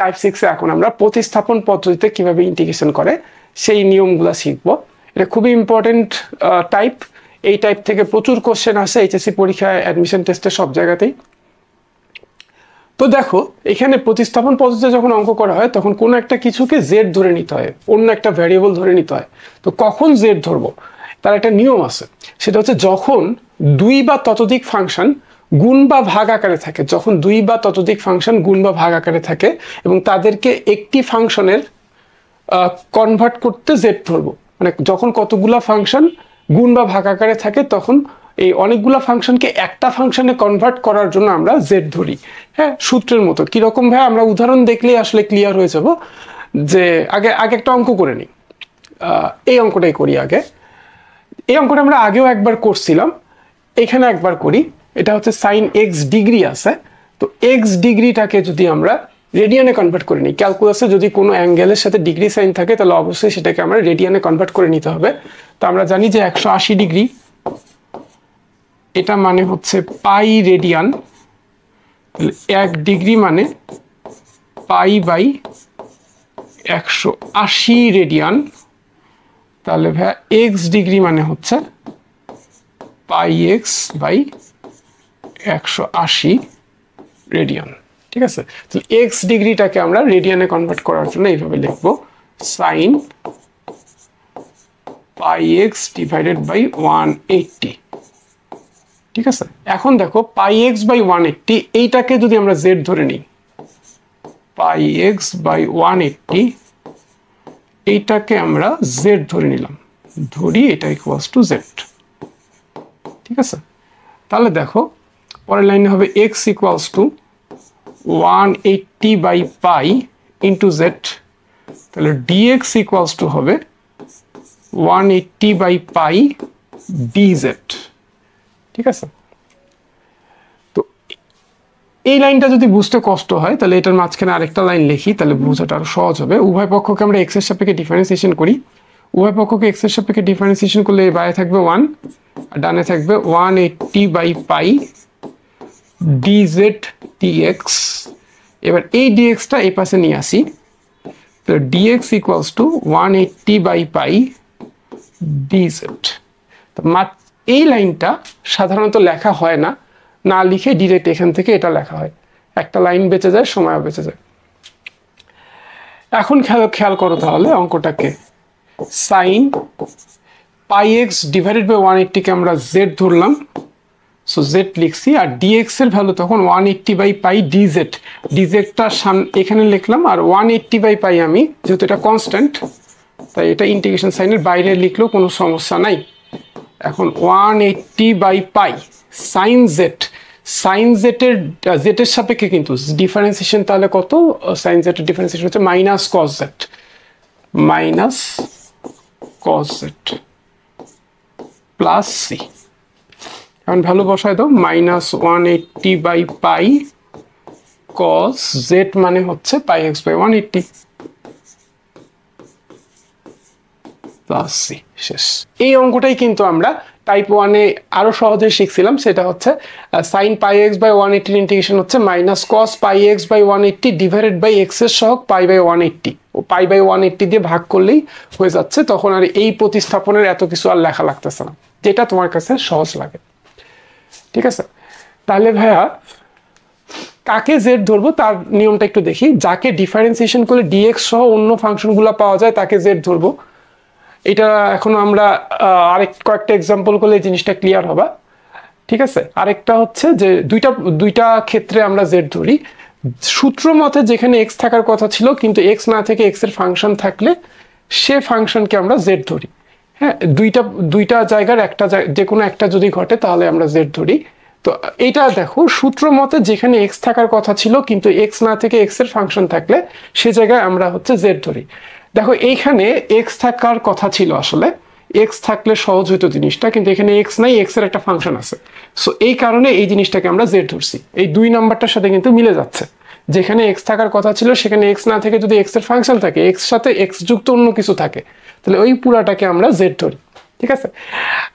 Type 6 এ এখন আমরা প্রতিস্থাপন পদ্ধতিতে কিভাবে ইন্টিগ্রেশন করে সেই নিয়মগুলো শিখব। এটা খুবই ইম্পর্টেন্ট টাইপ। এই টাইপ থেকে প্রচুর কোশ্চেন আসে এইচএসসি পরীক্ষায়, অ্যাডমিশন টেস্টে, সব জায়গাতেই। তো দেখো এখানে প্রতিস্থাপন পদ্ধতিতে যখন অঙ্ক করা হয় তখন কোনো একটা কিছুকে জেড ধরে নিতে হয়, অন্য একটা ভ্যারিয়েবল ধরে নিতে হয়। তো কখন জেড ধরবো তার একটা নিয়ম আছে, সেটা হচ্ছে যখন দুই বা ততোধিক ফাংশন গুণ বা ভাগ আকারে থাকে, যখন দুই বা ততোধিক ফাংশন গুণ বা ভাগ আকারে থাকে এবং তাদেরকে একটি ফাংশনের কনভার্ট করতে জেড ধরবো। মানে যখন কতগুলা ফাংশন গুণ বা ভাগ আকারে থাকে তখন এই অনেকগুলা ফাংশনকে একটা ফাংশনে কনভার্ট করার জন্য আমরা জেড ধরি। হ্যাঁ, সূত্রের মতো। কিরকম ভাই আমরা উদাহরণ দেখলেই আসলে ক্লিয়ার হয়ে যাব। যে আগে একটা অঙ্ক করে নিই, এই অঙ্কটাই করি আগে। এই অঙ্কটা আমরা আগেও একবার করছিলাম, এখানে একবার করি। এটা হচ্ছে সাইন এক্স ডিগ্রি আছে। তো এক্স ডিগ্রিটাকে যদি আমরা রেডিয়ানে কনভার্ট করে নিই, ক্যালকুলাসে যদি কোনো অ্যাঙ্গেলের সাথে ডিগ্রি সাইন থাকে তাহলে অবশ্যই সেটাকে আমরা রেডিয়ানে কনভার্ট করে নিতে হবে। তো আমরা জানি যে 180 ডিগ্রি এটা মানে হচ্ছে পাই রেডিয়ান, তাহলে 1 ডিগ্রি মানে পাই বাই 180 রেডিয়ান। তাহলে ভাইয়া এক্স ডিগ্রি মানে হচ্ছে পাই এক্স বাই 180 রেডিয়ান। ঠিক আছে, তাহলে এক্স ডিগ্রিটাকে আমরা রেডিয়ানে কনভার্ট করার জন্য এইভাবে লিখবো, sine pi x divided by 180। ঠিক আছে, এখন দেখো পাই এক্স বাই 180 এইটাকে যদি আমরা জেড ধরে নিই, পাই এক্স বাই 180 এইটাকে আমরা জেড ধরে নিলাম, ধরি এটা ইকুয়ালস টু জেড। ঠিক আছে, তাহলে দেখো পরের লাইনে হবে x equals to 180 by pi into z. তাহলে ডিএক্স ইকুয়ালস টু হবে 180 বাই পাই ডিজেড। ঠিক আছে, তো এই লাইনটা যদি বুঝতে কষ্ট হয় তাহলে এটার মাঝখানে আরেকটা লাইন লিখি, তাহলে বোঝাটা আরো সহজ হবে। উভয় পক্ষকে আমরা এক্স এর সাপেক্ষে ডিফারেন্সিয়েশন করি। উভয় পক্ষকে এক্স এর সাপেক্ষে ডিফারেন্সিয়েশন করলে এই বাইরে থাকবে 1 আর ডানে থাকবে 180 বাই পাই ডিজেড ডিএক্স। এবার এই ডিএক্সটা এই পাশে নিয়ে আসি, তো d x equals to 180 by pi d z. তো এই লাইনটা সাধারণত লেখা হয় না, না লিখে ডিরেক্ট এখান থেকে এটা লেখা হয়। একটা লাইন বেঁচে যায়, সময়ও বেঁচে যায়। এখন খেয়াল করো তাহলে অঙ্কটাকে, sine pi x divided by 180 কে আমরা জেড ধরলাম, সো জেড লিখছি। আর ডিএক্স এর ভ্যালু তখন 180 বাই পাই ডিজেড। ডিজেডটা এখানে লিখলাম, আর 180 বাই পাই আমি যেহেতু এটা কনস্ট্যান্ট তাই এটা ইন্টিগ্রেশন সাইনের বাইরে লিখলেও কোনো সমস্যা নাই। এখন 180 by pi sine z, sine জেটের জেটের সাপেক্ষে কিন্তু ডিফারেন্সিয়েশন তাহলে কত, সাইন জেটের ডিফারেন্সিয়েশন হচ্ছে minus cos z, minus cos z plus c. এখন ভ্যালু বসায় দাও, minus 180 by pi cos z মানে হচ্ছে pi x by 180 plus c. শেষ। এই অঙ্কটাই কিন্তু আমরা টাইপ 1 এ আরো সহজে শিখছিলাম, সেটা হচ্ছে sine pi x by 180 integration হচ্ছে minus cos pi x by 180 divided by x এর সহগ pi by 180, O pi by 180 দিয়ে ভাগ করলেই হয়ে যাচ্ছে। তখন আর এই প্রতিস্থাপনের এত কিছু আর লেখা লাগতেছে না, যেটা তোমার কাছে সহজ লাগে। ঠিক আছে, তাহলে ভাইয়া কাকে জেড ধরবো তার নিয়মটা একটু দেখি। যাকে ডিফারেন্সিয়েশন করলে ডিএক্স সহ অন্য ফাংশনগুলো পাওয়া যায় তাকে জেড ধরবো। এটা এখন আমরা কয়েকটা এক্সাম্পল করলে এই জিনিসটা ক্লিয়ার হবে। ঠিক আছে, আরেকটা হচ্ছে যে দুইটা ক্ষেত্রে আমরা জেড ধরি। সূত্র মতে যেখানে এক্স থাকার কথা ছিল কিন্তু এক্স না থেকে এক্স এর ফাংশন থাকলে সে ফাংশনকে আমরা জেড ধরি। হ্যাঁ, দুইটা জায়গার যে কোনো একটা যদি ঘটে তাহলে আমরা জেড ধরি। তো এইটা দেখো, সূত্র মতে যেখানে এক্স থাকার কথা ছিল কিন্তু এক্স না থেকে এক্স এর ফাংশন থাকলে সে জায়গায় আমরা হচ্ছে জেড ধরি। দেখো এইখানে এক্স থাকার কথা ছিল, আসলে এক্স থাকলে সহজ হইতো জিনিসটা, কিন্তু এখানে এক্স নাই, এক্স এর একটা ফাংশন আছে। সো এই কারণে এই জিনিসটাকে আমরা জেড ধরছি। এই 2 নাম্বারটার সাথে কিন্তু মিলে যাচ্ছে, যেখানে এক্স থাকার কথা ছিল সেখানে এক্স না থেকে যদি এক্স এর ফাংশন থাকে, এক্স সাথে এক্স যুক্ত অন্য কিছু থাকে, তাহলে ওই পুরাটাকে আমরা জেড ধরি। ঠিক আছে,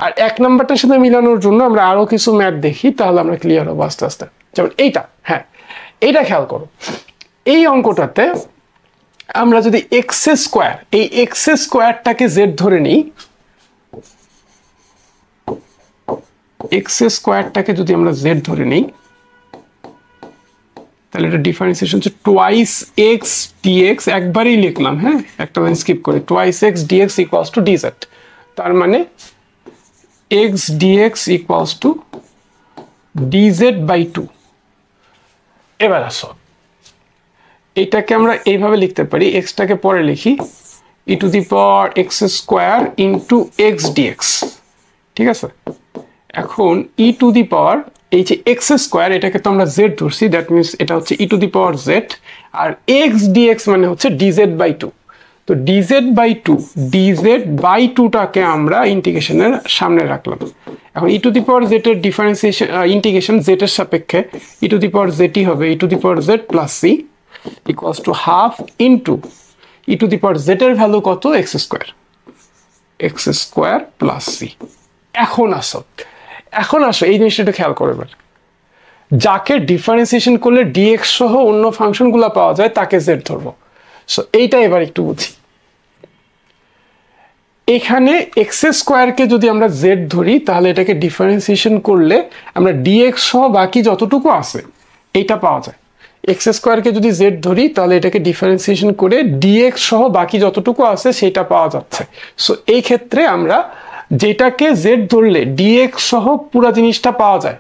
আর 1 নাম্বারটার সাথে মিলানোর জন্য আমরা আরো কিছু ম্যাথ দেখি, তাহলে আমরা ক্লিয়ার হবো আস্তে আস্তে। যেমন এইটা, হ্যাঁ এইটা খেয়াল করো, এই অঙ্কটাতে আমরা যদি এক্স স্কোয়ার, এই এক্স স্কোয়ারটাকে জেড ধরে নিই, এক্স স্কোয়ারটাকে যদি আমরা জেড ধরে নিই, তাহলে এটা ডিফারেন্সিয়েশন হচ্ছে টোয়াইস এক্স ডিএক্স, একবারই লিখলাম, হ্যাঁ একটা লাইন স্কিপ করে, twice x dx equals to d z. তার মানে x dx equals to DZ by 2। এবার আসো, এটাকে আমরা এইভাবে লিখতে পারি, এক্সটাকে পরে লিখি e to the power x square into x dx, ঠিক আছে। এখন ই টু দি পাওয়ার এই যে এক্স স্কোয়ার, এটাকে তো আমরা জেড ধরছি, দ্যাট মিনস এটা হচ্ছে e to the power z, আর এক্স ডিএক্স মানে হচ্ছে ডিজেড বাই 2। তো ডিজেড বাই 2, ডিজেড বাই 2টাকে আমরা ইন্টিগ্রেশনের সামনে রাখলাম। এখন e to the power z এর ডিফারেন্সিয়েশন ইন্টিগ্রেশন জেড এর সাপেক্ষে ই টু দি পাওয়ার জেডই হবে e to the power z plus c equals to half into e to the power z এর ভ্যালু কত, এক্স স্কোয়ার প্লাস সি। এখন আসো এই জিনিসটা একটু খেয়াল করবে, যাকে ডিফারেন্সিয়েশন করলে ডিএক্স সহ অন্য ফাংশনগুলো পাওয়া যায় তাকে জেড ধরবো। সো এইটা এবার একটু বুঝি। এখানে এক্স স্কোয়ারকে যদি আমরা জেড ধরি, তাহলে এটাকে ডিফারেন্সিয়েশন করলে আমরা ডিএক্স সহ বাকি যতটুকু আছে এইটা পাওয়া যায়। এক্স স্কোয়ারকে যদি জেড ধরি, তাহলে এটাকে ডিফারেন্সিয়েশন করে ডিএক্স সহ বাকি যতটুকু আছে সেটা পাওয়া যাচ্ছে। সো এই ক্ষেত্রে আমরা যেটাকে জেড ধরলে ডিএক্স সহ পুরো জিনিসটা পাওয়া যায়,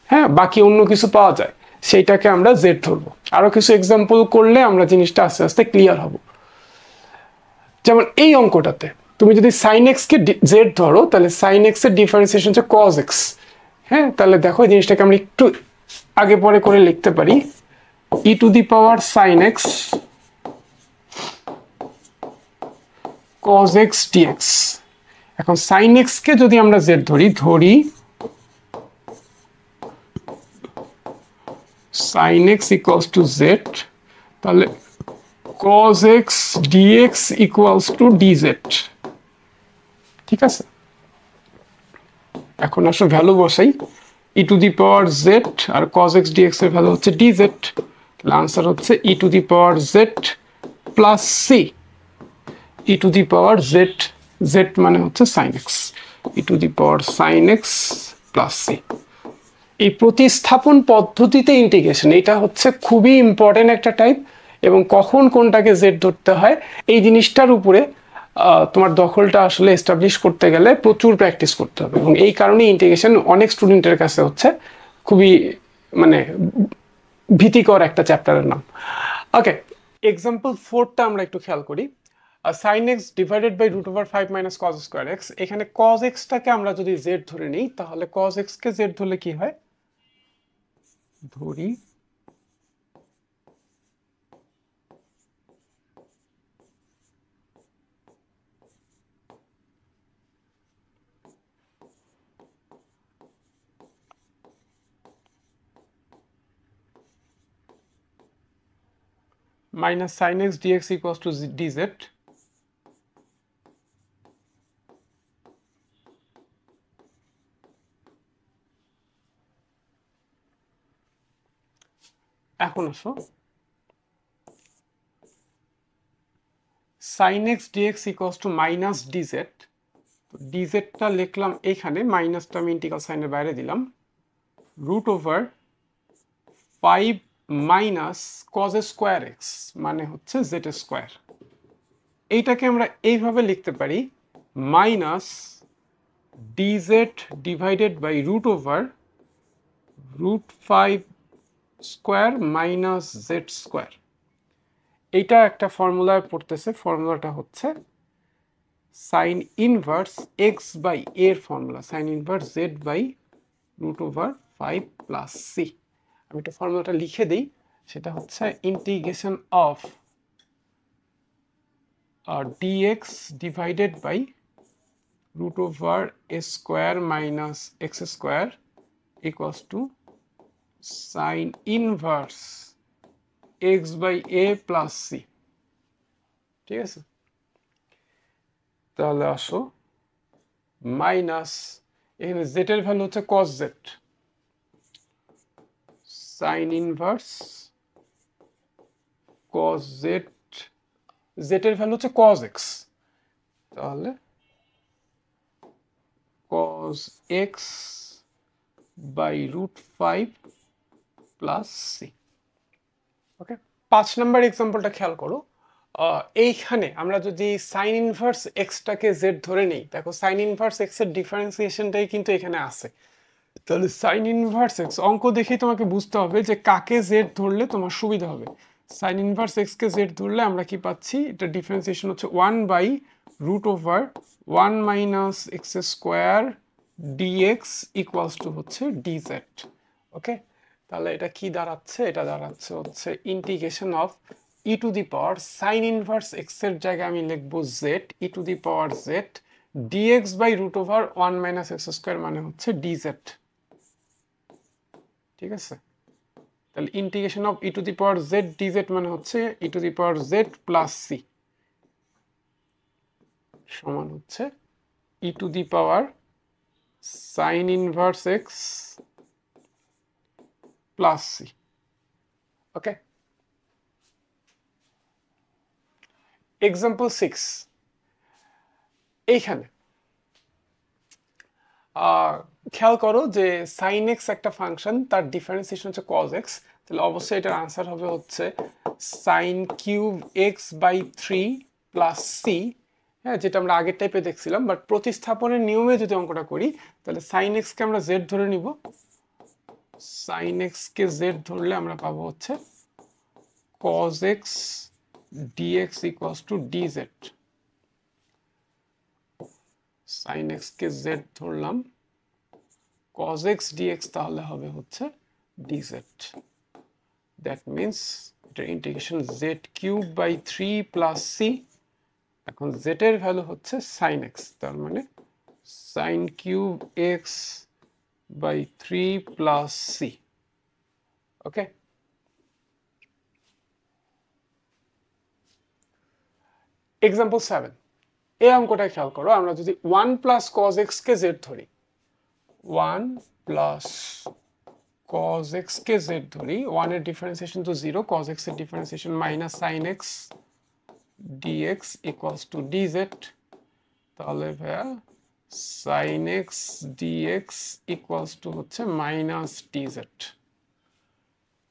হ্যাঁ বাকি অন্য কিছু পাওয়া যায়, সেইটাকে আমরা জেড ধরবো। আরো কিছু এক্সাম্পল করলে আমরা জিনিসটা আস্তে আস্তে ক্লিয়ার হব। যেমন এই অঙ্কটাতে তুমি যদি সাইন এক্স কে জেড ধরো, তাহলে সাইন এক্স এর ডিফারেন্সিয়েশন হচ্ছে কজ এক্স। হ্যাঁ, তাহলে দেখো এই জিনিসটাকে আমরা একটু আগে পরে করে লিখতে পারি, e to the power sine x cos x dx. এখন সাইন এক্স কে যদি আমরা জেড ধরি sine x equals to z, তাহলে cos x dx equals to dz, ঠিক আছে। এখন আসলে ভ্যালু বসাই, e to the power z আর cos x dx এর ভ্যালু হচ্ছে ডিজেড, তাহলে আনসার হচ্ছে e to the power z plus c, e to the power z, z মানে হচ্ছে sign x, e to the power sine x plus C. এই প্রতিস্থাপন পদ্ধতিতে ইন্টিগ্রেশন, এটা হচ্ছে খুবই ইম্পর্টেন্ট একটা টাইপ, এবং কখন কোনটাকে জেড ধরতে হয় এই জিনিসটার উপরে তোমার দখলটা আসলে এস্টাবলিশ করতে গেলে প্রচুর প্র্যাকটিস করতে হবে, এবং এই কারণে ইন্টিগ্রেশন অনেক স্টুডেন্টের কাছে হচ্ছে খুবই মানে ভীতিকর একটা চ্যাপ্টারের নাম। ওকে, এক্সাম্পল 4টা আমরা একটু খেয়াল করি। Sine x divided by root over 5 minus cos square x. এখানে কজ এক্সটাকে আমরা যদি জেড ধরে নিই, তাহলে কজ এক্সকে জেড ধরলে কি হয়, ধরি minus sin x dx equals to dz, এখন আসো sin x dx equals to minus dz, dz-টা লিখলাম এখানে, মাইনাসটা আমি ইন্টিগ্রাল সাইনের বাইরে দিলাম, root over 5 minus cos square x মানে হচ্ছে জেড স্কোয়ার। এইটাকে আমরা এইভাবে লিখতে পারি, minus d z divided by root over root 5 square minus z square. এইটা একটা ফর্মুলায় পড়তেছে, ফর্মুলাটা হচ্ছে সাইন ইনভার্স এক্স বাই এর formula, sine inverse z by root over 5 plus c. আমি একটা ফর্মুলাটা লিখে দিই, সেটা হচ্ছে integration of d x divided by root over a square minus x square equals to sine inverse x by a plus C, ঠিক আছে। তাহলে আসো মাইনাস, এখানে জেড এর ভ্যালু হচ্ছে cos z, sine inverse cos z, z এর value হচ্ছে cos x, তাহলে cos x by √5 plus c। Okay, 5 number এক্সাম্পলটা খেয়াল করো। এইখানে আমরা যদি সাইন ইনভার্স এক্সটাকে জেড ধরে নিই, দেখো সাইন ইনভার্স এক্স এর ডিফারেন্সিয়েশনটাই কিন্তু এখানে আছে। তাহলে সাইন ইনভার্স এক্স অঙ্ক দেখেই তোমাকে বুঝতে হবে যে কাকে জেড ধরলে তোমার সুবিধা হবে। সাইন ইনভার্স এক্স কে জেড ধরলে আমরা কি পাচ্ছি, এটা ডিফারেন্সিয়েশন হচ্ছে 1/√1 minus x square dx equals to হচ্ছে ডিজেড। ওকে, তাহলে এটা কি দাঁড়াচ্ছে, এটা দাঁড়াচ্ছে হচ্ছে integration of e to the power sine inverse x এর জায়গায় আমি লিখবো z e to the power z d x by √1 minus x square মানে হচ্ছে ডিজেড। ঠিক আছে, তাহলে integration of e to the power Z dz মানে হচ্ছে e to the power z plus c সমান হচ্ছে e to the power sine inverse x plus c. Okay, example 6, এইখানে খেয়াল করো যে সাইন এক্স একটা ফাংশন, তার ডিফারেন্সিয়েশন হচ্ছে কজ এক্স, তাহলে অবশ্যই এটার আনসার হবে হচ্ছে sine cube x by 3 plus c. হ্যাঁ, যেটা আমরা আগের টাইপে দেখছিলাম, বাট প্রতিস্থাপনের নিয়মে যদি অঙ্কটা করি তাহলে সাইন এক্সকে আমরা জেড ধরে নিব। সাইন এক্সকে জেড ধরলে আমরা পাবো হচ্ছে cos x dx equals to d z. Sine x কে জেড ধরলাম, cos x dx তাহলে হবে হচ্ছে dz। দ্যাট মিন্স এটার integration z cube by 3 plus c. এখন z এর ভ্যালু হচ্ছে সাইন x, তার মানে sine cube x by 3 plus c. Okay, example 7, এই অঙ্কটা খেয়াল করো। আমরা যদি 1 প্লাস cos x কে z ধরি, 1 প্লাস cos x কে z ধরি, 1 এর ডিফারেন্সিয়েশন তো 0, cos x এর differentiation minus sin x dx equals to dz। তাহলে ভাইয়া sin x dx equals to হচ্ছে মাইনাস dz।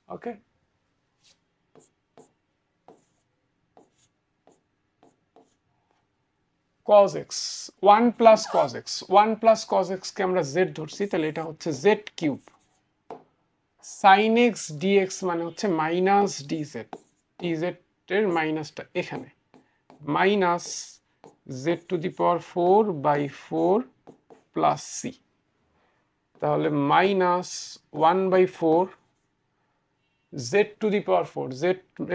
ওকে, cos x 1 plus cos x, 1 plus cos x কে আমরা z ধরছি, তাহলে এটা হচ্ছে z cube. sin x dx মানে হচ্ছে মাইনাস dz, dz এর মাইনাসটা এখানে, minus z to the power 4 by 4 plus C. তাহলে minus 1/4 z to the power 4, z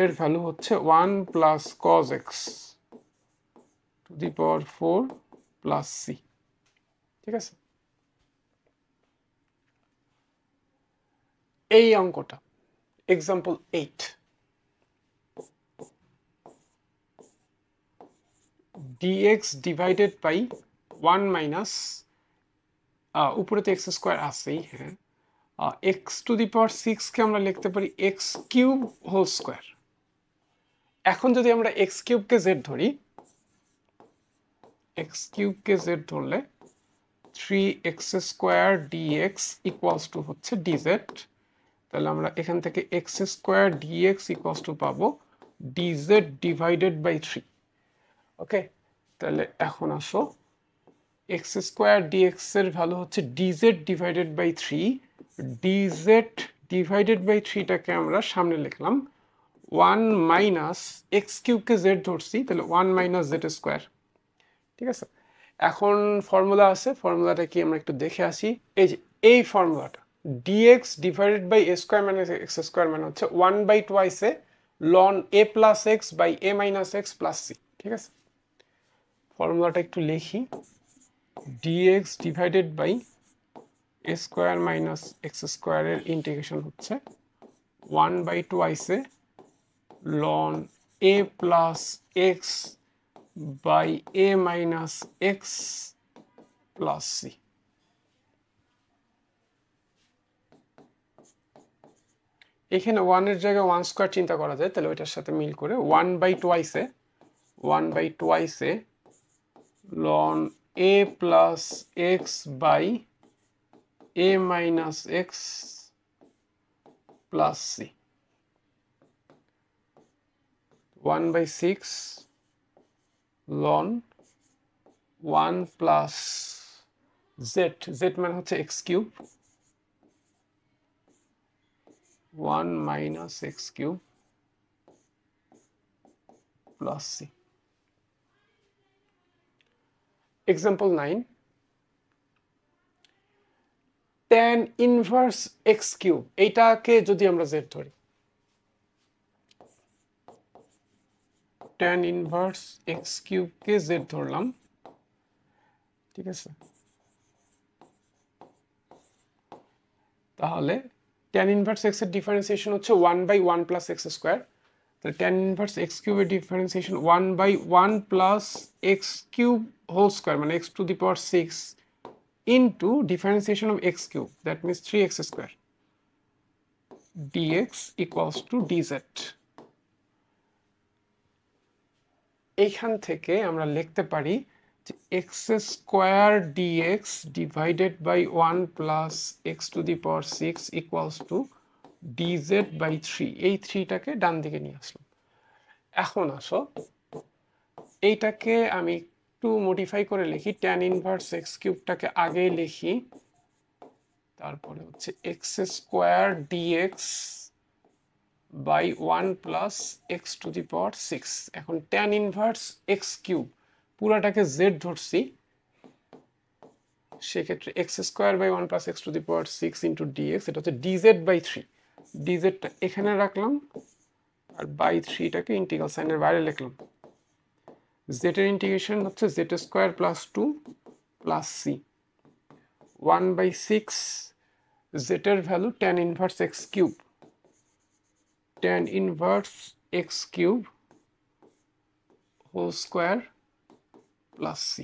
এর ভ্যালু হচ্ছে 1 plus cos x to the power 4 plus C. ঠিক আছে, এই অঙ্কটা example 8, dx divided by 1 minus, উপরে তো এক্স স্কোয়ার আছেই, হ্যাঁ, এক্স টু দি পাওয়ার 6 কে আমরা লিখতে পারি এক্স কিউব হোল স্কোয়ার। এখন যদি আমরা এক্স কিউবকে জেড ধরি, এক্স কিউবকে জেড ধরলে 3x square dx equals to হচ্ছে ডিজেড। তাহলে আমরা এখান থেকে x square dx equals to পাবো ডিজেড ডিভাইডেড বাই 3। ওকে, তাহলে এখন আসো এক্স স্কোয়ার ডিএক্স এর ভ্যালু হচ্ছে dz divided by 3, dz divided by 3টাকে আমরা সামনে লিখলাম 1 মাইনাস এক্স কিউবকে জেড ধরছি, তাহলে 1 মাইনাস জেড স্কোয়ার। ঠিক আছে, এখন ফর্মুলা আছে, ফর্মুলাটা কি আমরা একটু দেখে আসি। এই যে এই ফর্মুলাটা dx divided by a square minus x square মানে হচ্ছে 1/2 ln a plus x by a minus x plus C. ঠিক আছে, ফর্মুলাটা একটু লিখি, dx divided by a square minus x স্কোয়ারের ইন্টিগ্রেশন হচ্ছে 1/2 ln a plus x by a minus x plus c. এখানে 1 এর জায়গায় 1 স্কয়ার চিন্তা করা যায়, তাহলে ওইটার সাথে মিল করে 1/2 ln a plus x by a minus x plus c, 1/6 ln 1 plus z মানে হচ্ছে x cube 1 minus x cube plus c. Example 9, tan inverse x cube, এইটাকে যদি আমরা z ধরি, tan inverse x cube কে z ধরলাম, ঠিক আছে, তাহলে tan inverse x এর ডিফারেন্সিয়েশন হচ্ছে 1/1 plus x স্কয়ার, তাহলে tan inverse x cube এর differentiation 1/1 plus x cube whole square মানে x to the power 6 into differentiation of x cube, that means 3x square dx equals to dz. এইখান থেকে আমরা লিখতে পারি যে x square dx divided by 1 plus x to the power 6 equals to dz by 3, এই 3টাকে ডান দিকে নিয়ে আসলাম। এখন আসো এইটাকে আমি একটু মডিফাই করে লিখি, tan inverse x কিউবটাকে আগে লিখি, তারপরে হচ্ছে x square dx by 1 plus x to the power 6, এখন tan inverse x কিউব পুরাটাকে z ধরছি, সেক্ষেত্রে x square by 1 plus x to the power 6 into dx, এটা হচ্ছে dz by 3, dz-টা এখানে রাখলাম আর by 3টাকে ইন্টিগ্রাল সাইনের বাইরে লিখলাম। z এর ইন্টিগ্রেশন হচ্ছে z square plus 2 plus c, 1/6 z এর value tan inverse x cube, tan inverse x cube whole square plus c।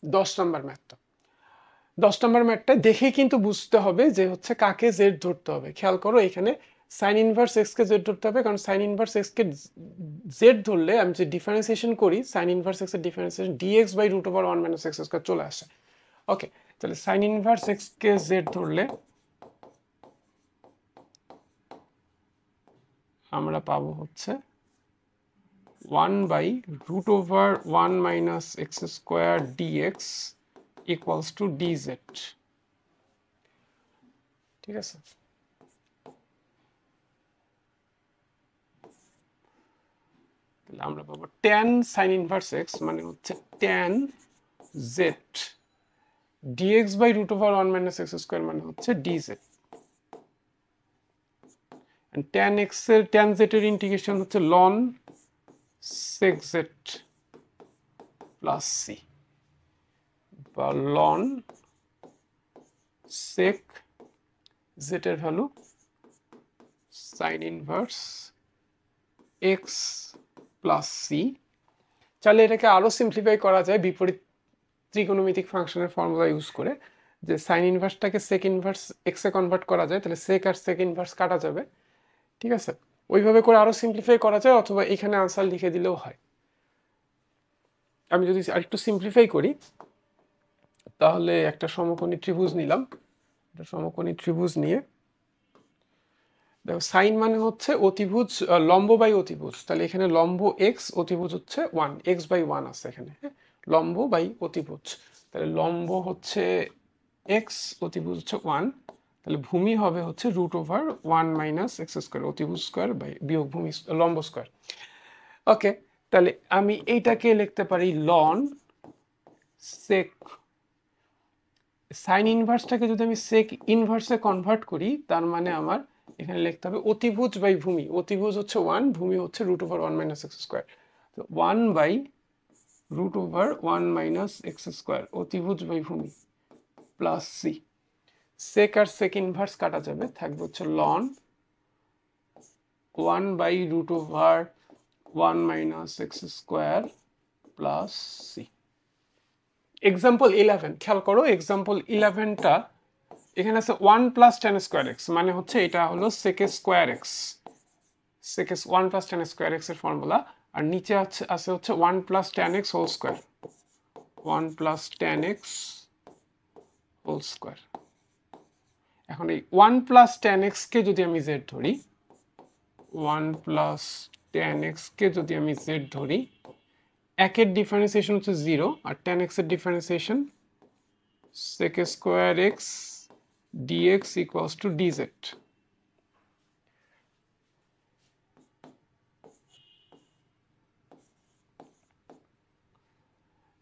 10 number ম্যাথটা, 10 নম্বর ম্যাথটা দেখে কিন্তু বুঝতে হবে যে হচ্ছে কাকে z ধরতে হবে। খেয়াল করো এখানে sin ইনভার্স x কে z ধরতে হবে, কারণ sin ইনভার্স x কে z ধরলে আমি যে ডিফারেন্সিয়েশন করি sin ইনভার্স x এর differentiation dx by √1 - x square চলে আসে। ওকে, তাহলে sin ইনভার্স x কে z ধরলে আমরা পাবো হচ্ছে 1/√1 - x square dx equals to dz, ঠিক আছে। তাহলে আমরা পাবো tan sin inverse x মানে হচ্ছে tan z dx by √1 - x square মানে হচ্ছে dz, and tan x এর tan z এর ইন্টিগ্রেশন হচ্ছে ln sec z plus c বা ln sec z এর value sin inverse x plus c. চাইলে এটাকে আরো সিম্পলিফাই করা যায় বিপরীত ত্রিকোণমিতিক ফাংশনের ফর্মুলা ইউজ করে, যে সাইন ইনভার্সটাকে সেক ইনভার্স এক্স এ কনভার্ট করা যায়, তাহলে সেক আর সেক ইনভার্স কাটা যাবে, ঠিক আছে। ওইভাবে করে আরো সিম্পলিফাই করা যায়, অথবা এখানে আনসার লিখে দিলেও হয়। আমি যদি আরেকটু সিম্পলিফাই করি, তাহলে একটা সমকোণী ত্রিভুজ নিলাম, একটা সমকোণী ত্রিভুজ নিয়ে দেখো সাইন মানে হচ্ছে অতিভুজ লম্ব বাই অতিভুজ, তাহলে এখানে লম্ব এক্স, অতিভুজ হচ্ছে 1, x/1 আছে এখানে, হ্যাঁ, লম্ব বাই অতিভুজ, তাহলে লম্ব হচ্ছে এক্স, অতিভুজ হচ্ছে 1, তাহলে ভূমি হবে হচ্ছে √1 - x স্কয়ার, অতিভুজ স্কয়ার বাই বিয়োগ ভূমি লম্ব স্কয়ার। ওকে, তাহলে আমি এইটাকে লিখতে পারি ln sec, সাইন ইনভার্সটাকে যদি আমি সেক ইনভার্সে কনভার্ট করি, তার মানে আমার এখানে লিখতে হবে অতিভুজ বাই ভূমি, অতিভুজ হচ্ছে 1, ভূমি হচ্ছে √1 - x স্কয়ার, তো 1/√1 - x স্কয়ার অতিভুজ বাই ভূমি প্লাস সি, সেক আর সেক ইনভার্স কাটা যাবে, থাকবে হচ্ছে ln 1/√1 - x square plus c. Example 11 খেয়াল করো, এক্সাম্পল 11টা এখানে আছে 1 প্লাস টেন স্কোয়ার এক্স, মানে হচ্ছে এটা হলো sec square x, sec 1 plus tan square x এর ফর্মুলা। আর নিচে আছে হচ্ছে 1 plus tan x whole square, 1 plus tan x whole square. এখন এই 1 প্লাস টেন এক্স কে যদি আমি জেড ধরি, 1 প্লাস টেন এক্স কে যদি আমি জেড ধরি, একের ডিফারেন্সিয়েশন হচ্ছে 0 আর টেন এক্স এর differentiation sec square x dx equals to dz.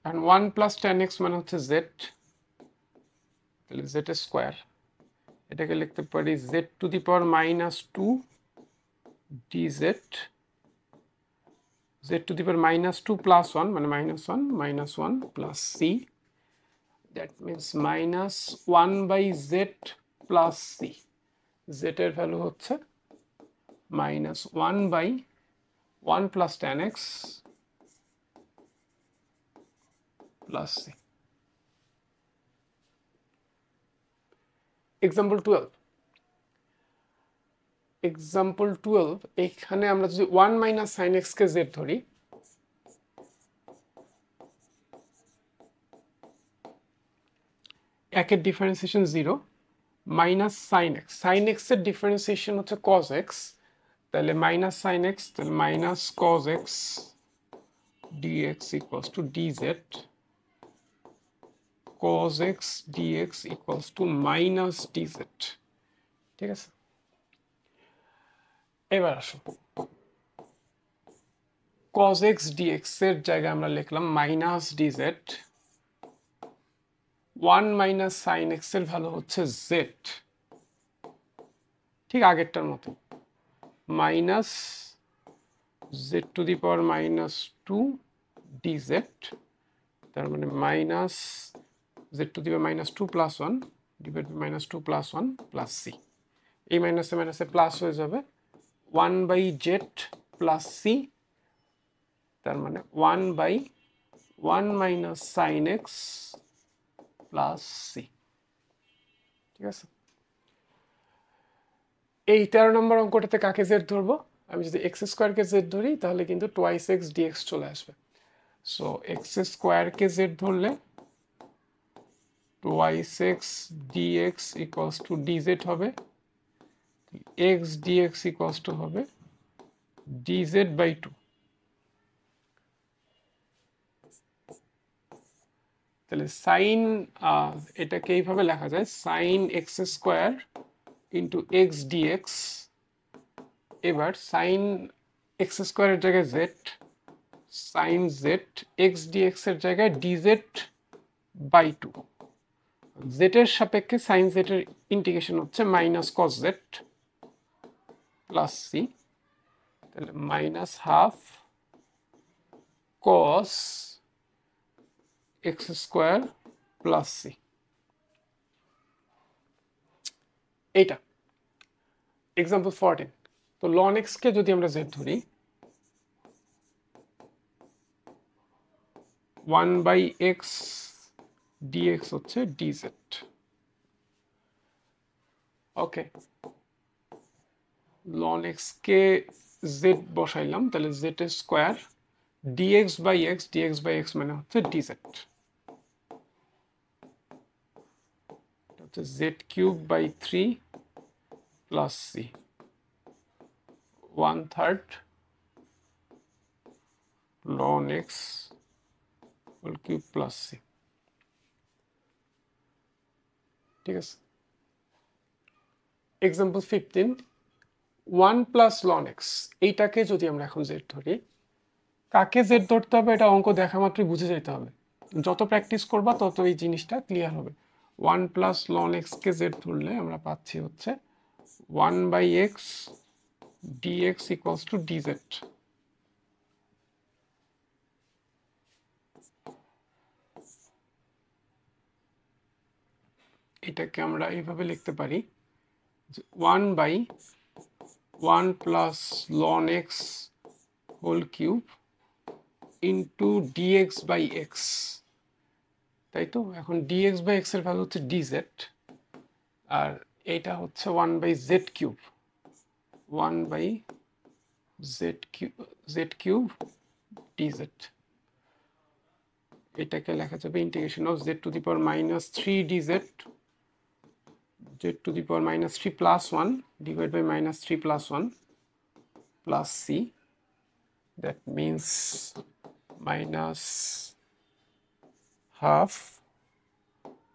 And 1 plus tan x মানে হচ্ছে z, তাহলে z স্কোয়ার, এটাকে লিখতে পারি z to the power minus 2 dz, z to the power minus 2 plus 1 মানে minus 1 plus c, that means minus 1 by z plus c. z এর value হচ্ছে minus 1 by 1 plus tan x plus c. Example 12. Example 12, এখানে আমরা যদি 1 minus sin x কে z ধরি, একের differentiation 0 minus sine x, sine x এর differentiation হচ্ছে কজ এক্স, তাহলে মাইনাস সাইন এক্স, তাহলে minus cos x dx equals to d z, cos x dx equals to minus d z. ঠিক আছে, এবার আসো কজ এক্স ডিএক্স এর জায়গায় আমরা লিখলাম minus D Z, 1 minus sine x এর ভ্যালু হচ্ছে জেড, ঠিক আগেরটার মতো, minus Z to the power minus 2 D Z, তার মানে minus Z to the power minus 2 plus 1 divide by minus 2 plus 1 plus C, এই মাইনাসে মাইনাসে প্লাস হয়ে যাবে 1 বাই জেড প্লাস সি, তার মানে 1 by 1 minus sine x plus C. ঠিক আছে, এই 13 নম্বর অঙ্কটাতে কাকে জেড ধরবো, আমি যদি এক্স স্কোয়ারকে জেড ধরি তাহলে কিন্তু টোয়াইস এক্স ডিএক্স চলে আসবে। সো এক্স স্কোয়ারকে জেড ধরলে twice x dx equals to dz হবে, এক্স ডিএক্স ইকুয়ালস টু হবে ডিজেড বাই 2। তাহলে সাইন, এটাকে এইভাবে লেখা যায় sine x square into x dx, এবার সাইন এক্স স্কোয়ারের জায়গায় z, sine z x dx এর জায়গায় ডিজেড বাই 2, জেড এর সাপেক্ষে সাইন জেড এর ইন্টিগ্রেশন হচ্ছে minus cos z plus C, তাহলে minus half cos x square plus c. এইটা এক্সাম্পল 14। তো লন এক্স কে যদি আমরা জেড ধরি, 1 বাই এক্স ডিএক্স হচ্ছে ডিজেড। ওকে, লন এক্স কে জেড বসাইলাম, তাহলে জেড এর স্কোয়ার ডিএক্স বাই এক্স মানে হচ্ছে ডিজেড, হচ্ছে z cube by 3 plus c, 1/3 ln x whole cube plus C. ঠিক আছে, এক্সাম্পল 15, 1 প্লাস লন এক্স, এইটাকে যদি আমরা এখন জেড ধরি, কাকে জেড ধরতে হবে এটা অঙ্ক দেখা মাত্রই বুঝে যেতে হবে, যত প্র্যাকটিস করবা তত এই জিনিসটা ক্লিয়ার হবে। 1 প্লাস লন এক্স কে জেড ধরলে আমরা পাচ্ছি হচ্ছে 1 by x dx equals to d z. এটাকে আমরা এইভাবে লিখতে পারি, 1 by 1 plus ln x whole cube into d x by x, তাই তো। এখন ডিএক্স বাই এক্স এর ভ্যালু হচ্ছে ডিজেড, আর এটা হচ্ছে 1 by z cube, 1 by z cube d z. এটাকে লেখা যাবে integration of z to the power minus 3 DZ, z to the power minus 3 plus 1 divide by minus 3 plus 1 plus c, that means minus half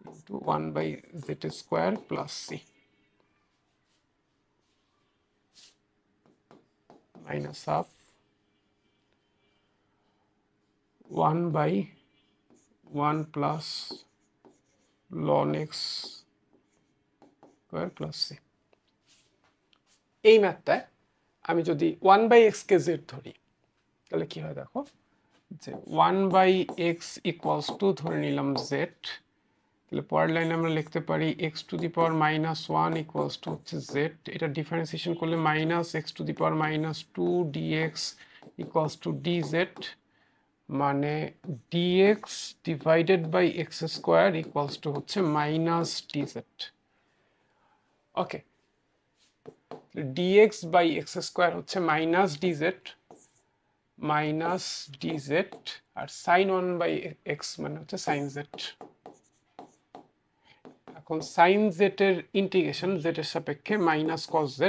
into 1 by z square plus c, minus half 1 by 1 plus ln x square plus c। এই ম্যাথটায় আমি যদি 1 by x কে z ধরি তাহলে কি হয় দেখো, যে 1 বাই x ইকুয়ালস টু ধরে নিলাম z, তাহলে পরের লাইনে আমরা লিখতে পারি x to the power minus 1 equals to হচ্ছে z, এটা ডিফারেন্সিয়েশন করলে minus x to the power minus 2 dx equals to dz, মানে dx divided by x square equals to হচ্ছে minus dz। Okay, dx by x square হচ্ছে minus dz, minus dz, আর sine 1 by x মানে হচ্ছে sine z। এখন sine z এর integration z এর সাপেক্ষে minus cos z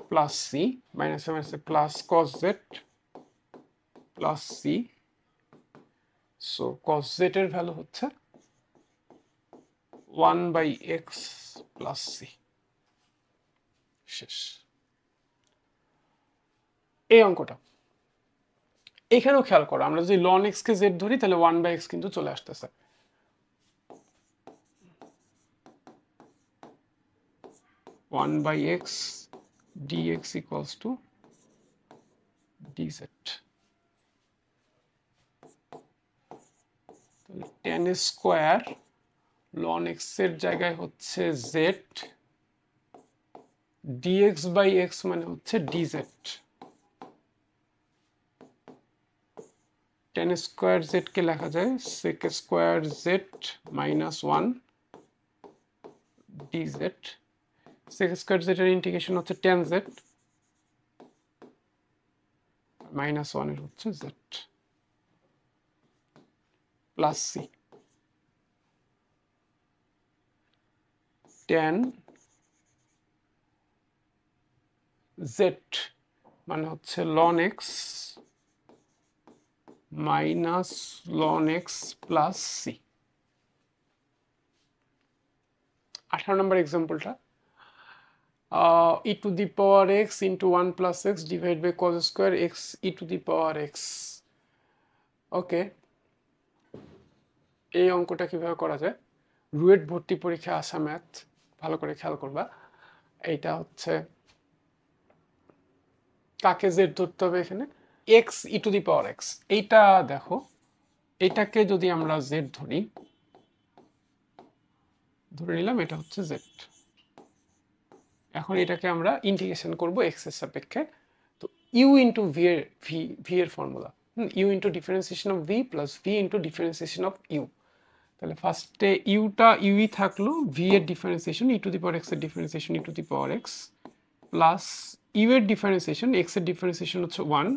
plus c, minus মাইনাসে plus cos z plus c, so cos z এর ভ্যালু হচ্ছে 1 বাই x প্লাস c। শেষ এই অঙ্কটা। এখানেও খেয়াল করো, আমরা যদি ln x কে z ধরি তাহলে 1 বাই x কিন্তু চলে আসতেছে। one by x dx equals to dz, তাহলে tan স্কোয়ার ln x এর জায়গায় হচ্ছে z, dx by x মানে হচ্ছে dz, tan স্কোয়ার z কে লেখা যায় sec square z minus 1 dz, sec square z এর ইন্টিগ্রেশন হচ্ছে tan z মাইনাস 1 এর হচ্ছে z plus c, tan z মানে হচ্ছে ln x minus ln x plus c। 18 number এক্সাম্পলটা, e to the power x into 1 plus x divided by cos square x e to the power x। ওকে, এই অঙ্কটা কিভাবে করা যায়, রুয়েট ভর্তি পরীক্ষা আসা ম্যাথ, ভালো করে খেয়াল করবা। এইটা হচ্ছে কাকে z ধরতে হবে এখানে, x e to the power x। এইটা দেখো, এটাকে যদি আমরা z ধরি, ধরে নিলাম এটা হচ্ছে z, এখন এটাকে আমরা ইন্টিগ্রেশন করব x এর সাপেক্ষে, তো u ইন্টু v এর formula, u into differentiation of v plus v into differentiation of u। তাহলে ফার্স্টে ইউটা ইউই থাকলো, ভি এর differentiation e to the power x এর differentiation e to the power x plus u এর ডিফারেন্সিয়েশন এক্স এর ডিফারেন্সিয়েশন হচ্ছে 1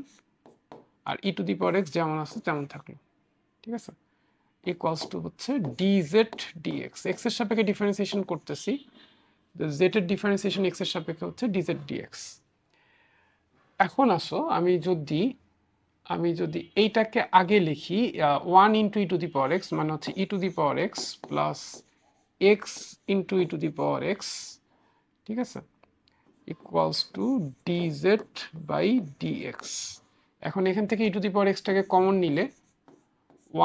আর ই টু দি পাওয়ার এক্স যেমন আছে তেমন থাকলো, ঠিক আছে, ইকুয়ালস টু হচ্ছে ডিজেড ডিএক্স। এক্স এর সাপেক্ষে ডিফারেন্সিয়েশন করতেছি, জেড এর ডিফারেন্সিয়েশন এক্স এর সাপেক্ষে হচ্ছে ডিজেড ডিএক্স। এখন আসো আমি যদি এইটাকে আগে লিখি 1 into e to the power x মানে হচ্ছে e to the power x plus x into e to the power x, ঠিক আছে, equals to DZ by dx. এখন এখান থেকে ই টু দি পাওয়ার এক্সটাকে কমন নিলে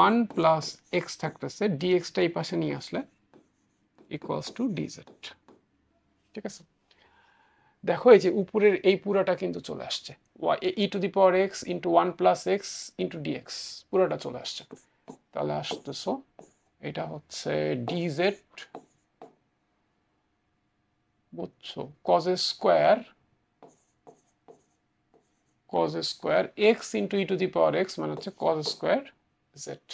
1 প্লাস এক্স থাকতেছে, ডিএক্সটা এই পাশে নিয়ে আসলে ইকুয়ালস টু ডিজেড, ঠিক আছে। দেখো এই যে উপরের এই পুরোটা কিন্তু চলে আসছে, e to the power x into 1 plus x into dx পুরোটা চলে আসছে। তাহলে আসতেছো এটা হচ্ছে ডিজেড, বুঝছো, cos square x into e to the power x মানে হচ্ছে কজ স্কোয়ার জেড।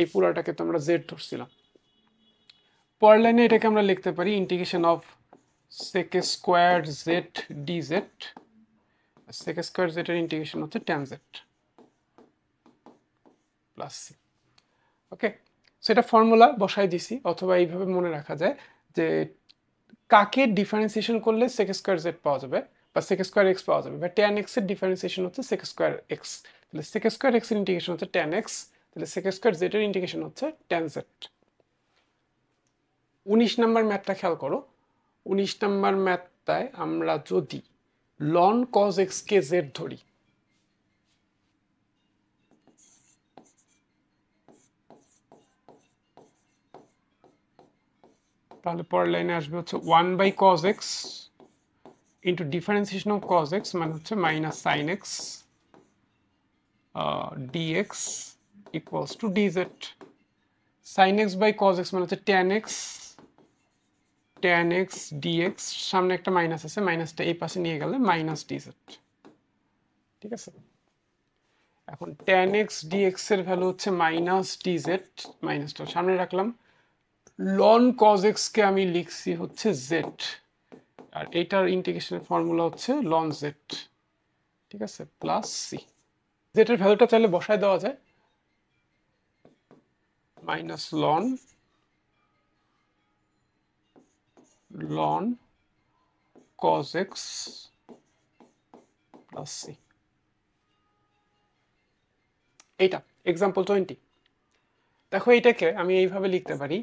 এই পুরাটাকে তো আমরা জেড ধরছিলাম, পরের লাইনে এটাকে আমরা লিখতে পারি integration of sec square Z DZ. sec square Z এর ইন্টিগ্রেশন হচ্ছে tan z প্লাস সি। ওকে, সেটা ফর্মুলা বসাই দিছি, অথবা এইভাবে মনে রাখা যায় যে কাকে ডিফারেন্সিয়েশন করলে sec স্কোয়ার জেড পাওয়া যাবে বা sec স্কোয়ার এক্স পাওয়া যাবে, বা tan x এর ডিফারেন্সিয়েশন হচ্ছে sec স্কোয়ার এক্স, তাহলে sec স্কোয়ার এক্স এর ইন্টিগ্রেশন হচ্ছে tan x, তাহলে sec স্কোয়ার জেড এর ইন্টিগ্রেশন হচ্ছে tan z। 19 নাম্বার ম্যাথটা খেয়াল করো। 19 নাম্বার ম্যাথটায় আমরা যদি ln cos x কে z ধরি, তাহলে পরের লাইনে আসবে হচ্ছে 1/cos x into differentiation of cos x মানে হচ্ছে minus sine x dx equals to dz। Sine x by cos x মানে হচ্ছে tan x dx, সামনে একটা মাইনাস আছে, মাইনাসটা এই পাশে নিয়ে গেলে মাইনাস dz। ঠিক আছে, এখন tan x dx এর ভ্যালু হচ্ছে মাইনাস dz, মাইনাসটা সামনে রাখলাম। ln cos x কে আমি লিখছি হচ্ছে z, আর এটার ইন্টিগ্রেশনের ফর্মুলা হচ্ছে ln z। ঠিক আছে, প্লাস সি। z এর ভ্যালুটা চাইলে বসায় দেওয়া যায়, minus ln cos x plus c. এইটা এক্সাম্পল 20। দেখো এটাকে আমি এইভাবে লিখতে পারি,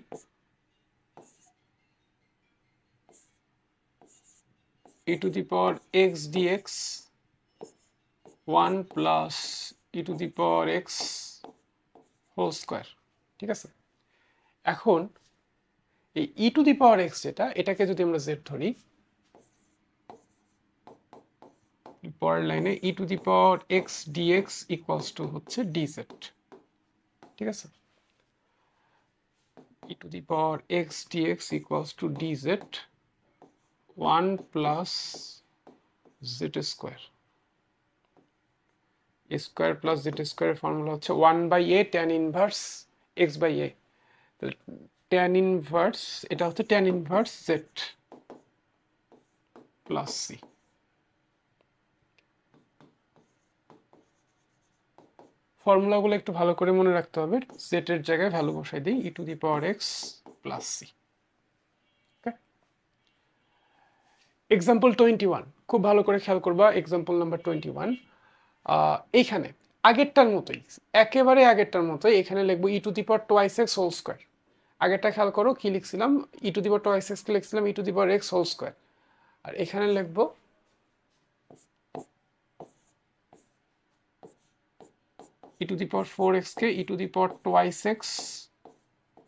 e to the power x dx 1 plus e to the power x whole square. ঠিক আছে, এখন এই e to the power x যেটা, এটাকে যদি আমরা z ধরি, পরের লাইনে e to the power x dx equals to হচ্ছে dz। ঠিক আছে, e to the power x dx equals to dz 1 plus z square। a square plus z square formula হচ্ছে 1/a tan inverse x by a। tan inverse এটা হচ্ছে tan inverse z plus c। ফর্মুলাগুলো একটু ভালো করে মনে রাখতে হবে, z এর জায়গায় ভ্যালু বসাই দিই e to the power x plus c। Example 21 খুব ভালো করে খেয়াল করবা, এক্সাম্পল নাম্বার 21। এইখানে আগেরটার মতোই, একেবারে আগেরটার মতোই এখানে লিখবো e to the power twice x whole square. আগেরটা খেয়াল করো কি লিখছিলাম, e to the power twice x কে লিখছিলাম e to the power x whole square, আর এখানে লিখবো e to the power 4x কে e to the power twice x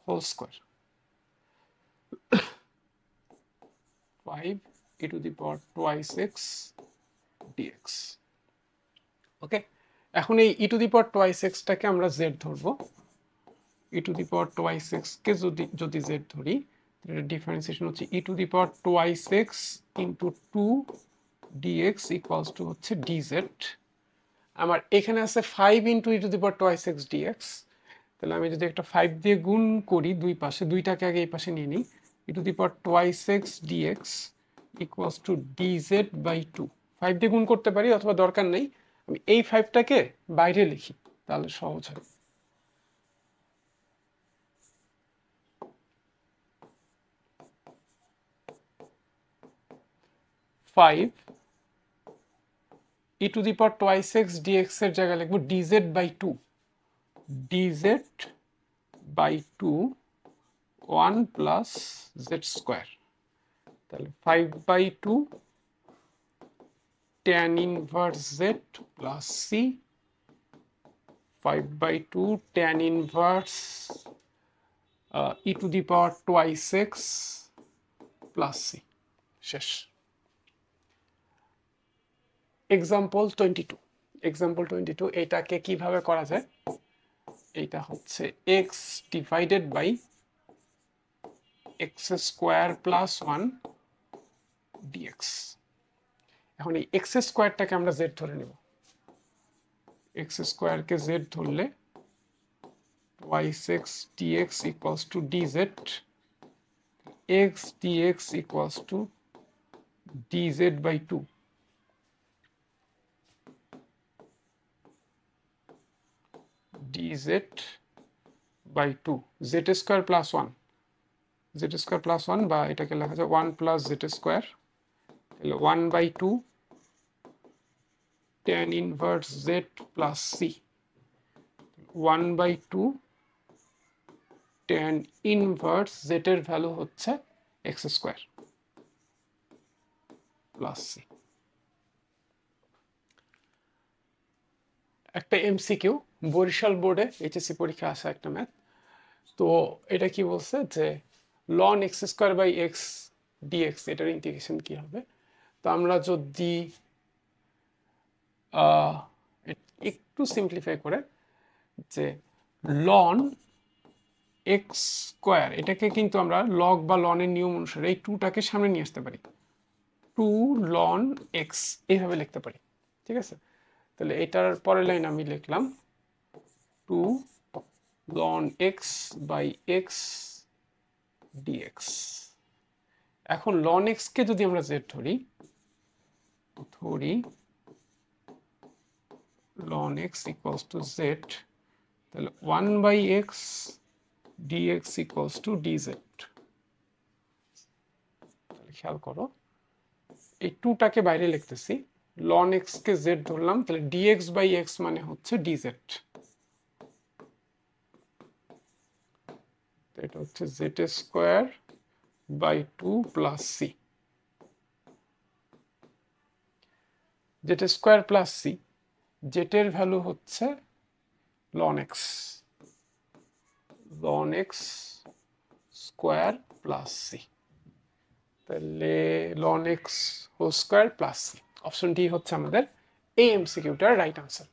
whole square 5 e to the power twice x dx। ওকে, এখন এই e to the power twice x টাকে আমরা z ধরবো, e to the power twice x কে যদি z ধরি, তাহলে ডিফারেন্সিয়েশন হচ্ছে e to the power twice x into 2 dx equals to হচ্ছে dz। আমার এখানে আছে 5 into e to the power twice x dx, তাহলে আমি যদি একটা 5 দিয়ে গুণ করি দুই পাশে, দুইটাকে আগে এই পাশে নিয়ে নিই, e to the power twice x dx equals to dz by 2। 5 দিয়ে গুণ করতে পারি অথবা দরকার নেই, আমি এই 5টাকে বাইরে লিখি তাহলে সহজ হয়। 5 e to the power twice x dx এর জায়গায় লিখবো dz by 2, dz by 2 1 plus z square, তাহলে 5/2 tan inverse z plus c, 5/2 tan inverse e to the power twice x plus c। শেষ। এক্সাম্পল 22। এক্সাম্পল 22 এটাকে কিভাবে করা যায়, এইটা হচ্ছে x divided by x square plus 1 dx। এখন এই x স্কোয়ারটাকে আমরা z ধরে নেব, x স্কোয়ারকে z ধরলে twice x dx equals to dz x dx equals to DZ by 2, DZ by 2, z square plus 1, z square plus 1, বা এটাকে লেখা যায় 1 প্লাস জেড স্কোয়ার, তাহলে 1/2 tan inverse z plus c, 1/2 tan inverse z এর value হচ্ছে x square plus c. একটা MCQ, Barishal বোর্ডে HSC পরীক্ষা আসা একটা ম্যাথ। তো এটা কি বলছে যে ln x square by x d x এটার ইন্টিগ্রেশন কি হবে। তো আমরা যদি একটু সিম্পলিফাই করে যে লন এক্স স্কোয়ার, এটাকে কিন্তু আমরা লগ বা লনের নিয়ম অনুসারে এই 2টাকে সামনে নিয়ে আসতে পারি, 2 লন এক্স এইভাবে লিখতে পারি, ঠিক আছে। তাহলে এটার পরের লাইন আমি লিখলাম 2 ln x by x dx. এখন লন এক্স কে যদি আমরা জেড ধরি ln x equals to z, তাহলে 1/x dx equals to dz। তাহলে খেয়াল করো এই 2টাকে বাইরে লিখতেছি, ln x কে z ধরলাম, তাহলে dx বাই x মানে হচ্ছে dz, এটা হচ্ছে z square by 2 plus c, z square plus c, জেটের ভ্যালু হচ্ছে ln x square plus C, তাহলে ln x whole square plus c. Option D হচ্ছে আমাদের এই এমসিকিউটার রাইট আনসার।